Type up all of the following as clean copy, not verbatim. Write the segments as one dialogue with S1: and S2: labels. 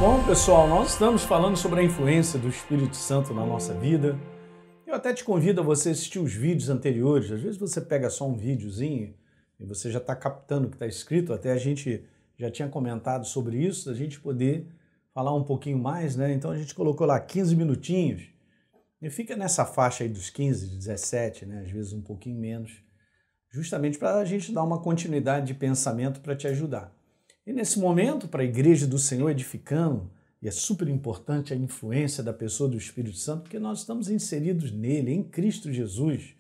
S1: Bom, pessoal, nós estamos falando sobre a influência do Espírito Santo na nossa vida. Eu até te convido a você assistir os vídeos anteriores. Às vezes você pega só um videozinho e você já está captando o que está escrito. Até a gente já tinha comentado sobre isso, a gente poder falar um pouquinho mais, né? Então a gente colocou lá 15 minutinhos e fica nessa faixa aí dos 15, 17, né? Às vezes um pouquinho menos, justamente para a gente dar uma continuidade de pensamento para te ajudar. E nesse momento, para a Igreja do Senhor edificando, e é super importante a influência da pessoa do Espírito Santo, porque nós estamos inseridos nele, em Cristo Jesus.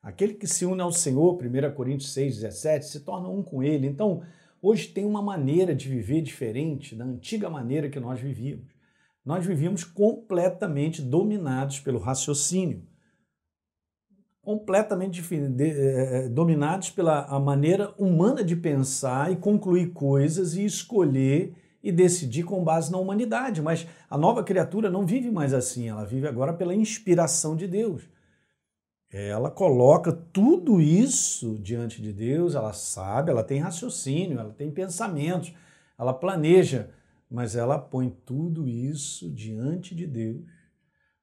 S1: Aquele que se une ao Senhor, 1 Coríntios 6,17, se torna um com ele. Então, hoje tem uma maneira de viver diferente da antiga maneira que nós vivíamos. Nós vivíamos completamente dominados pelo raciocínio, completamente dominados pela maneira humana de pensar e concluir coisas e escolher e decidir com base na humanidade. Mas a nova criatura não vive mais assim, ela vive agora pela inspiração de Deus. Ela coloca tudo isso diante de Deus, ela sabe, ela tem raciocínio, ela tem pensamentos, ela planeja, mas ela põe tudo isso diante de Deus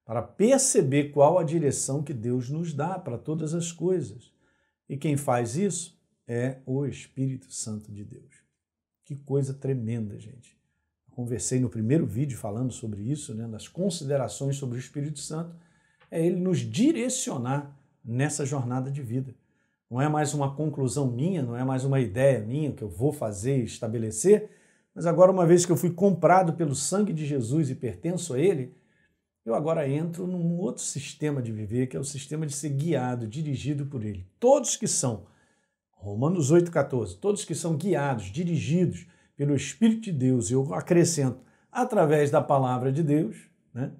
S1: para perceber qual a direção que Deus nos dá para todas as coisas. E quem faz isso é o Espírito Santo de Deus. Que coisa tremenda, gente. Eu conversei no primeiro vídeo falando sobre isso, né, das considerações sobre o Espírito Santo. É ele nos direcionar nessa jornada de vida. Não é mais uma conclusão minha, não é mais uma ideia minha que eu vou fazer e estabelecer, mas agora, uma vez que eu fui comprado pelo sangue de Jesus e pertenço a ele, eu agora entro num outro sistema de viver, que é o sistema de ser guiado, dirigido por ele. Todos que são, Romanos 8,14, todos que são guiados, dirigidos pelo Espírito de Deus, e eu acrescento, através da palavra de Deus, né?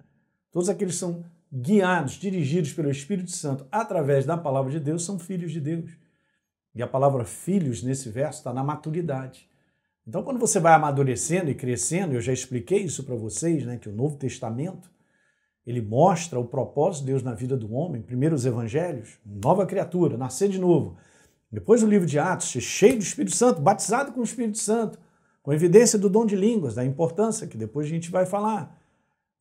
S1: Todos aqueles que são guiados, dirigidos pelo Espírito Santo, através da palavra de Deus, são filhos de Deus. E a palavra filhos, nesse verso, está na maturidade. Então, quando você vai amadurecendo e crescendo, eu já expliquei isso para vocês, né, que o Novo Testamento, ele mostra o propósito de Deus na vida do homem. Primeiro os evangelhos, nova criatura, nascer de novo. Depois o livro de Atos, cheio do Espírito Santo, batizado com o Espírito Santo, com evidência do dom de línguas, da importância, que depois a gente vai falar.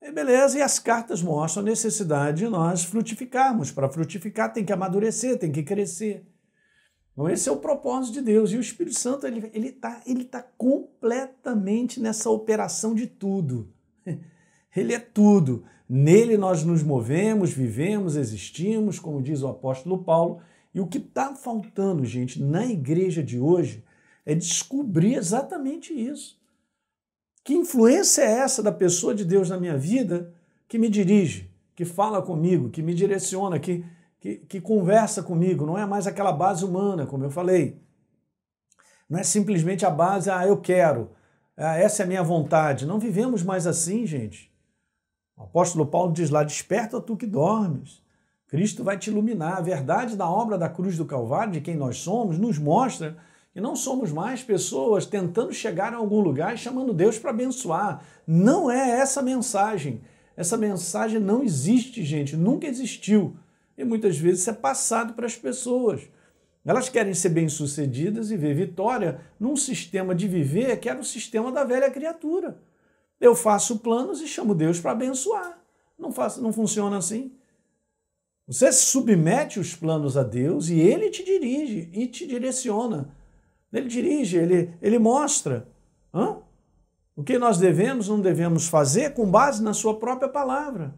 S1: E beleza, e as cartas mostram a necessidade de nós frutificarmos. Para frutificar tem que amadurecer, tem que crescer. Então esse é o propósito de Deus. E o Espírito Santo, ele tá completamente nessa operação de tudo. Ele é tudo. Nele nós nos movemos, vivemos, existimos, como diz o apóstolo Paulo. E o que está faltando, gente, na igreja de hoje é descobrir exatamente isso. Que influência é essa da pessoa de Deus na minha vida que me dirige, que fala comigo, que me direciona, que conversa comigo? Não é mais aquela base humana, como eu falei. Não é simplesmente a base, eu quero, essa é a minha vontade. Não vivemos mais assim, gente. O apóstolo Paulo diz lá, desperta tu que dormes. Cristo vai te iluminar. A verdade da obra da cruz do Calvário, de quem nós somos, nos mostra que não somos mais pessoas tentando chegar a algum lugar e chamando Deus para abençoar. Não é essa mensagem. Essa mensagem não existe, gente, nunca existiu. E muitas vezes isso é passado para as pessoas. Elas querem ser bem-sucedidas e ver vitória num sistema de viver que era o sistema da velha criatura. Eu faço planos e chamo Deus para abençoar. Não funciona assim. Você submete os planos a Deus e Ele te dirige e te direciona. Ele dirige, ele mostra o que nós devemos, não devemos fazer com base na sua própria palavra,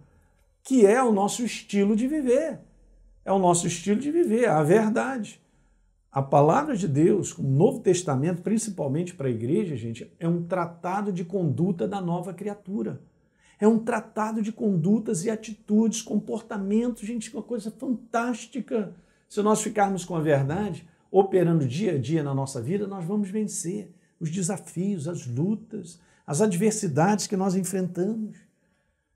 S1: que é o nosso estilo de viver. É o nosso estilo de viver, a verdade. A palavra de Deus, o Novo Testamento, principalmente para a igreja, gente, é um tratado de conduta da nova criatura. É um tratado de condutas e atitudes, comportamentos, gente, uma coisa fantástica. Se nós ficarmos com a verdade, operando dia a dia na nossa vida, nós vamos vencer os desafios, as lutas, as adversidades que nós enfrentamos.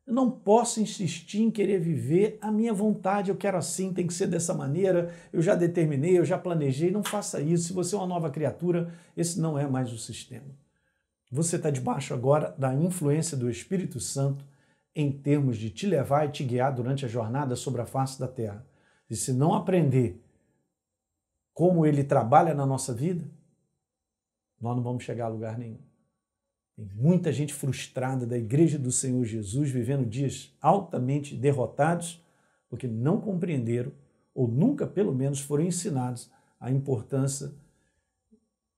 S1: Eu não posso insistir em querer viver a minha vontade, eu quero assim, tem que ser dessa maneira, eu já determinei, eu já planejei, não faça isso. Se você é uma nova criatura, esse não é mais o sistema. Você está debaixo agora da influência do Espírito Santo em termos de te levar e te guiar durante a jornada sobre a face da terra. E se não aprender como ele trabalha na nossa vida, nós não vamos chegar a lugar nenhum. Tem muita gente frustrada da Igreja do Senhor Jesus vivendo dias altamente derrotados porque não compreenderam ou nunca, pelo menos, foram ensinados a importância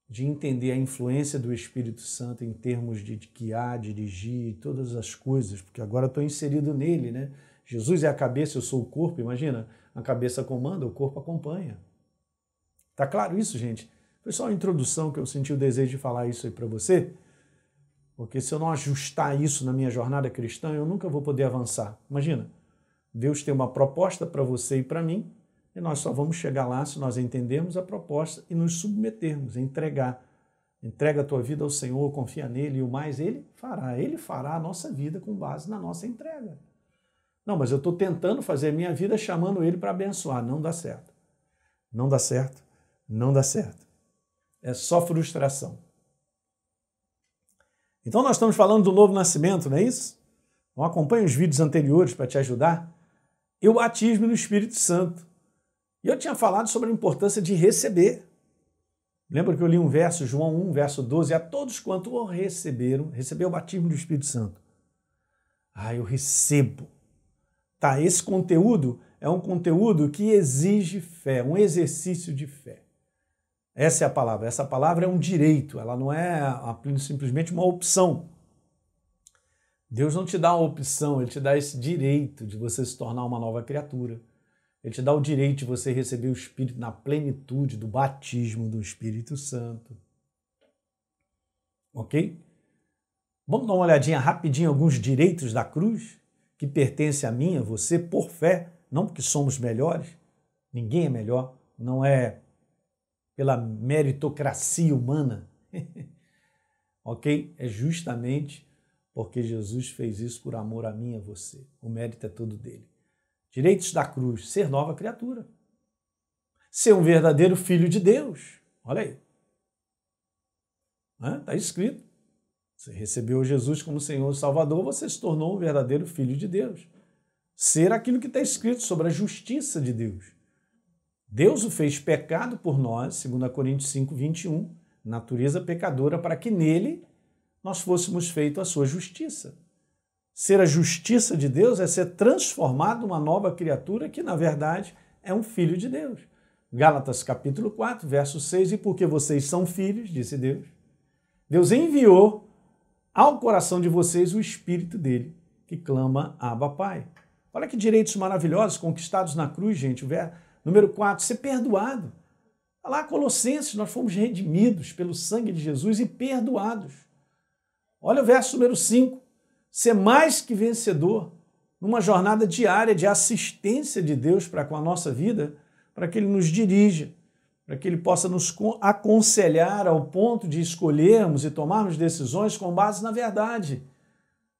S1: de entender a influência do Espírito Santo em termos de guiar, dirigir, todas as coisas, porque agora estou inserido nele, né? Jesus é a cabeça, eu sou o corpo, imagina, a cabeça comanda, o corpo acompanha. Tá claro isso, gente? Foi só uma introdução que eu senti o desejo de falar isso aí para você, porque se eu não ajustar isso na minha jornada cristã, eu nunca vou poder avançar. Imagina, Deus tem uma proposta para você e para mim, e nós só vamos chegar lá se nós entendermos a proposta e nos submetermos, entregar. Entrega a tua vida ao Senhor, confia nele e o mais Ele fará. Ele fará a nossa vida com base na nossa entrega. Não, mas eu estou tentando fazer a minha vida chamando Ele para abençoar. Não dá certo. Não dá certo. Não dá certo. É só frustração. Então nós estamos falando do novo nascimento, não é isso? Então acompanhe os vídeos anteriores para te ajudar. E o batismo no Espírito Santo. E eu tinha falado sobre a importância de receber. Lembra que eu li um verso, João 1, verso 12, a todos quanto o receberam, recebeu o batismo do Espírito Santo. Eu recebo. Tá, esse conteúdo é um conteúdo que exige fé, um exercício de fé. Essa é a palavra. Essa palavra é um direito, ela não é simplesmente uma opção. Deus não te dá uma opção, Ele te dá esse direito de você se tornar uma nova criatura. Ele te dá o direito de você receber o Espírito na plenitude do batismo do Espírito Santo. Ok? Vamos dar uma olhadinha rapidinho em alguns direitos da cruz que pertencem a mim, a você, por fé, não porque somos melhores. Ninguém é melhor, não é pela meritocracia humana. Ok? É justamente porque Jesus fez isso por amor a mim e a você. O mérito é todo dele. Direitos da cruz, ser nova criatura. Ser um verdadeiro filho de Deus. Olha aí. Está escrito. Você recebeu Jesus como Senhor e Salvador, você se tornou um verdadeiro filho de Deus. Ser aquilo que está escrito sobre a justiça de Deus. Deus o fez pecado por nós, 2 Coríntios 5, 21, natureza pecadora, para que nele nós fôssemos feitos a sua justiça. Ser a justiça de Deus é ser transformado numa nova criatura que, na verdade, é um filho de Deus. Gálatas capítulo 4, verso 6, e porque vocês são filhos, disse Deus, Deus enviou ao coração de vocês o Espírito dele, que clama Abba Pai. Olha que direitos maravilhosos conquistados na cruz, gente. O verso número 4, ser perdoado. Olha lá, Colossenses, nós fomos redimidos pelo sangue de Jesus e perdoados. Olha o verso número 5. Ser mais que vencedor numa jornada diária de assistência de Deus para com a nossa vida, para que Ele nos dirija, para que Ele possa nos aconselhar ao ponto de escolhermos e tomarmos decisões com base na verdade.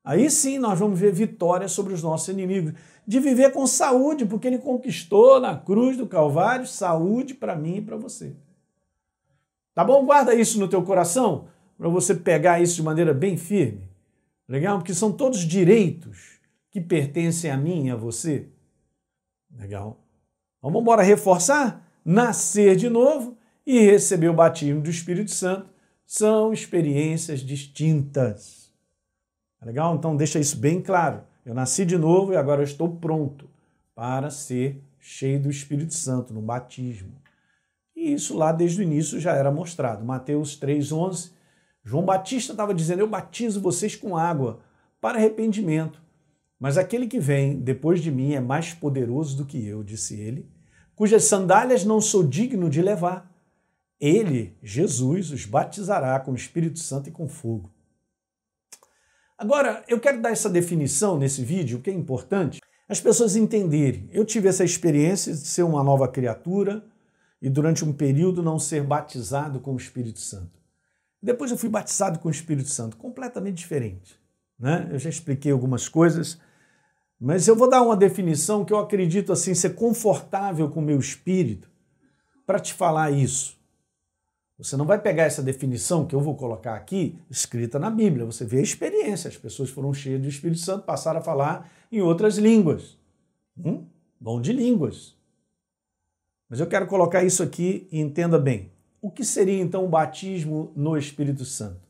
S1: Aí sim nós vamos ver vitória sobre os nossos inimigos. De viver com saúde, porque Ele conquistou na cruz do Calvário saúde para mim e para você. Tá bom? Guarda isso no teu coração, para você pegar isso de maneira bem firme. Legal? Porque são todos direitos que pertencem a mim e a você. Legal? Então vamos embora reforçar? Nascer de novo e receber o batismo do Espírito Santo são experiências distintas. Legal? Então deixa isso bem claro. Eu nasci de novo e agora eu estou pronto para ser cheio do Espírito Santo no batismo. E isso lá desde o início já era mostrado. Mateus 3,11, João Batista estava dizendo, eu batizo vocês com água para arrependimento, mas aquele que vem depois de mim é mais poderoso do que eu, disse ele, cujas sandálias não sou digno de levar. Ele, Jesus, os batizará com o Espírito Santo e com fogo. Agora, eu quero dar essa definição nesse vídeo, que é importante, as pessoas entenderem. Eu tive essa experiência de ser uma nova criatura e durante um período não ser batizado com o Espírito Santo. Depois eu fui batizado com o Espírito Santo, completamente diferente, né? Eu já expliquei algumas coisas, mas eu vou dar uma definição que eu acredito assim ser confortável com o meu espírito para te falar isso. Você não vai pegar essa definição que eu vou colocar aqui, escrita na Bíblia. Você vê a experiência. As pessoas foram cheias do Espírito Santo, passaram a falar em outras línguas. Dom de línguas. Mas eu quero colocar isso aqui e entenda bem. O que seria então o batismo no Espírito Santo?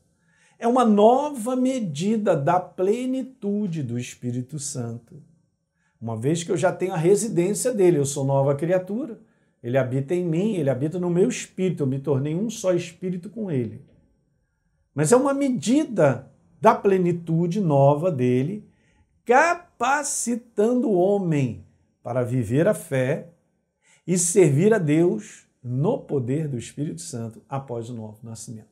S1: É uma nova medida da plenitude do Espírito Santo. Uma vez que eu já tenho a residência dele, eu sou nova criatura, ele habita em mim, ele habita no meu espírito, eu me tornei um só espírito com ele. Mas é uma medida da plenitude nova dele, capacitando o homem para viver a fé e servir a Deus no poder do Espírito Santo após o novo nascimento.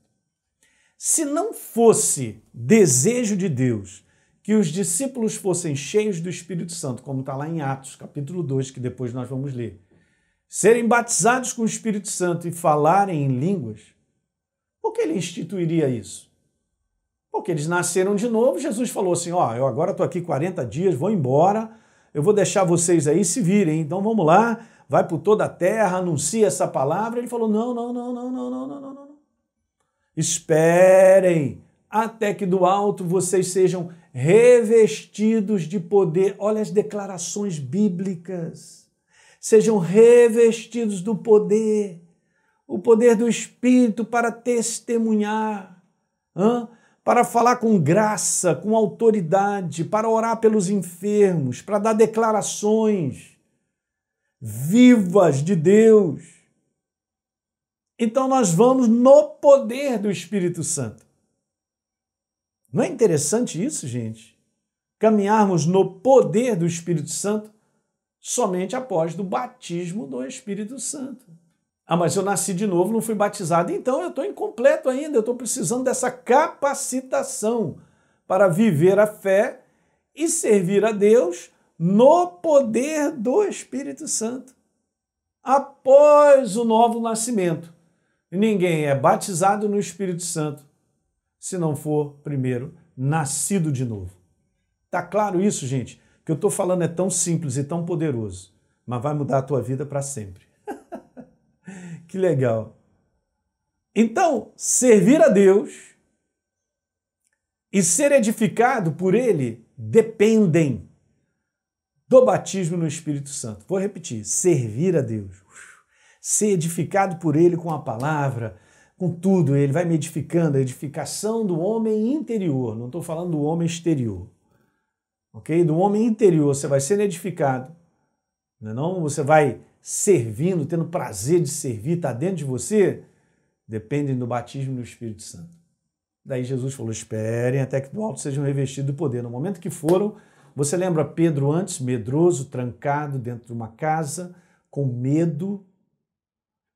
S1: Se não fosse desejo de Deus que os discípulos fossem cheios do Espírito Santo, como está lá em Atos, capítulo 2, que depois nós vamos ler, serem batizados com o Espírito Santo e falarem em línguas, por que ele instituiria isso? Porque eles nasceram de novo, Jesus falou assim, eu agora estou aqui 40 dias, vou embora, eu vou deixar vocês aí se virem, então vamos lá, vai por toda a terra, anuncia essa palavra. Ele falou, não. Esperem até que do alto vocês sejam revestidos de poder. Olha as declarações bíblicas. Sejam revestidos do poder, o poder do Espírito para testemunhar, para falar com graça, com autoridade, para orar pelos enfermos, para dar declarações vivas de Deus. Então nós vamos no poder do Espírito Santo. Não é interessante isso, gente? Caminharmos no poder do Espírito Santo somente após o batismo do Espírito Santo. Mas eu nasci de novo, não fui batizado, então eu estou incompleto ainda, eu estou precisando dessa capacitação para viver a fé e servir a Deus no poder do Espírito Santo. Após o novo nascimento. Ninguém é batizado no Espírito Santo se não for primeiro nascido de novo. Tá claro isso, gente? O que eu estou falando é tão simples e tão poderoso, mas vai mudar a tua vida para sempre. Que legal. Então, servir a Deus e ser edificado por Ele dependem do batismo no Espírito Santo. Vou repetir, servir a Deus. Ser edificado por Ele com a palavra, com tudo. Ele vai me edificando, a edificação do homem interior. Não estou falando do homem exterior. Ok? Do homem interior, você vai sendo edificado. Não? Você vai servindo, tendo prazer de servir, está dentro de você, dependem do batismo no Espírito Santo. Daí Jesus falou, esperem até que do alto sejam revestidos do poder. No momento que foram, você lembra Pedro antes, medroso, trancado dentro de uma casa, com medo.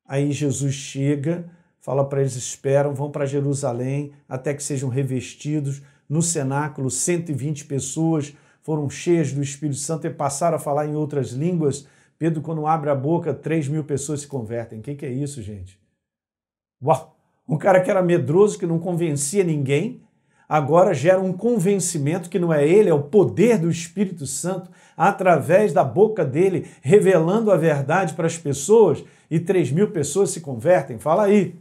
S1: Aí Jesus chega, fala para eles, esperam, vão para Jerusalém, até que sejam revestidos. No cenáculo, 120 pessoas foram cheias do Espírito Santo e passaram a falar em outras línguas. Pedro, quando abre a boca, 3.000 pessoas se convertem. O que é isso, gente? Uau! Um cara que era medroso, que não convencia ninguém, agora gera um convencimento que não é ele, é o poder do Espírito Santo, através da boca dele, revelando a verdade para as pessoas, e 3.000 pessoas se convertem. Fala aí.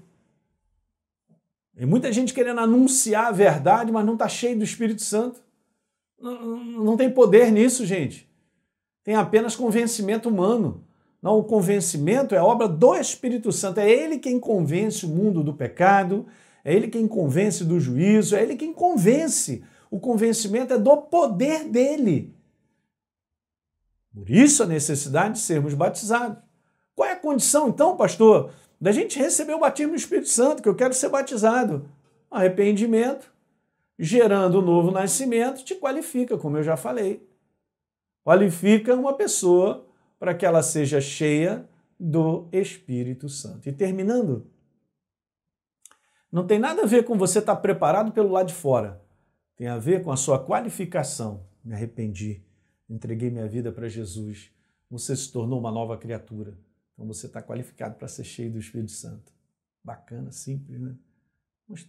S1: E muita gente querendo anunciar a verdade, mas não está cheio do Espírito Santo. Não tem poder nisso, gente. Tem apenas convencimento humano. Não, o convencimento é obra do Espírito Santo. É Ele quem convence o mundo do pecado, é Ele quem convence do juízo, é Ele quem convence. O convencimento é do poder dEle. Por isso a necessidade de sermos batizados. Qual é a condição, então, pastor, da gente receber o batismo do Espírito Santo, que eu quero ser batizado? Arrependimento, gerando o novo nascimento, te qualifica, como eu já falei. Qualifica uma pessoa para que ela seja cheia do Espírito Santo. E terminando, não tem nada a ver com você estar preparado pelo lado de fora. Tem a ver com a sua qualificação. Me arrependi, entreguei minha vida para Jesus. Você se tornou uma nova criatura. Então você está qualificado para ser cheio do Espírito Santo. Bacana, simples, né? Mas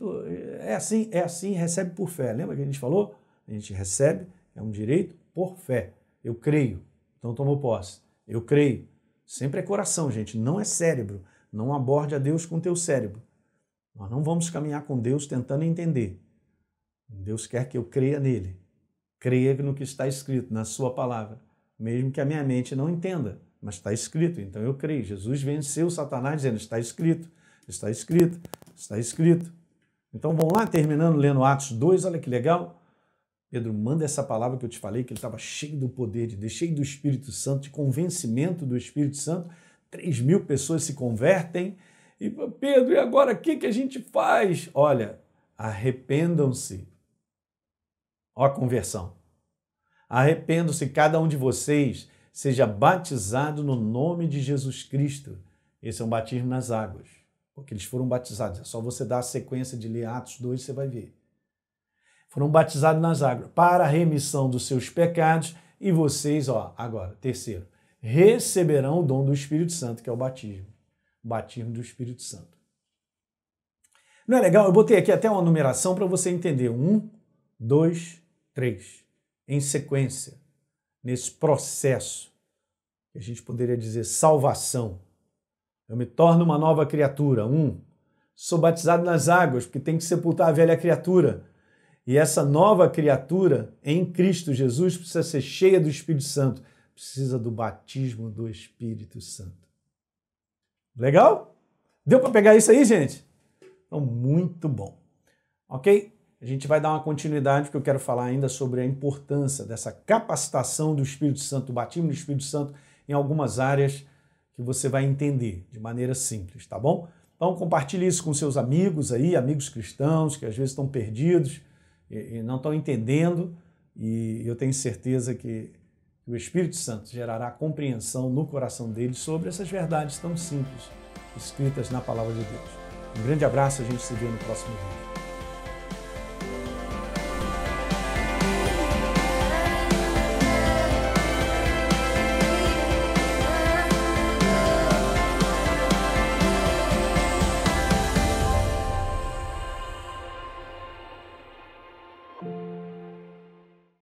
S1: é assim, recebe por fé. Lembra que a gente falou? A gente recebe, é um direito por fé. Eu creio, então tomou posse. Eu creio. Sempre é coração, gente, não é cérebro. Não aborde a Deus com o teu cérebro. Nós não vamos caminhar com Deus tentando entender. Deus quer que eu creia nele. Creia no que está escrito, na sua palavra. Mesmo que a minha mente não entenda, mas está escrito, então eu creio. Jesus venceu Satanás dizendo, está escrito, está escrito, está escrito. Então vamos lá, terminando lendo Atos 2, olha que legal. Pedro manda essa palavra que eu te falei, que ele estava cheio do poder de Deus, cheio do Espírito Santo, de convencimento do Espírito Santo. 3.000 pessoas se convertem. E Pedro, e agora o que a gente faz? Olha, arrependam-se. Ó a conversão. Arrependam-se, cada um de vocês seja batizado no nome de Jesus Cristo. Esse é um batismo nas águas, porque eles foram batizados. É só você dar a sequência de ler Atos 2, você vai ver. Foram batizados nas águas para a remissão dos seus pecados e vocês, agora, terceiro, receberão o dom do Espírito Santo, que é o batismo do Espírito Santo. Não é legal? Eu botei aqui até uma numeração para você entender. 1, 2, 3. Em sequência, nesse processo, que a gente poderia dizer salvação. Eu me torno uma nova criatura. 1. Sou batizado nas águas, porque tem que sepultar a velha criatura. E essa nova criatura, em Cristo Jesus, precisa ser cheia do Espírito Santo. Precisa do batismo do Espírito Santo. Legal? Deu para pegar isso aí, gente? Então, muito bom. Ok? A gente vai dar uma continuidade, porque eu quero falar ainda sobre a importância dessa capacitação do Espírito Santo, do batismo do Espírito Santo, em algumas áreas que você vai entender de maneira simples, tá bom? Então, compartilhe isso com seus amigos aí, amigos cristãos, que às vezes estão perdidos e não estão entendendo, e eu tenho certeza que o Espírito Santo gerará compreensão no coração deles sobre essas verdades tão simples, escritas na Palavra de Deus. Um grande abraço, a gente se vê no próximo vídeo.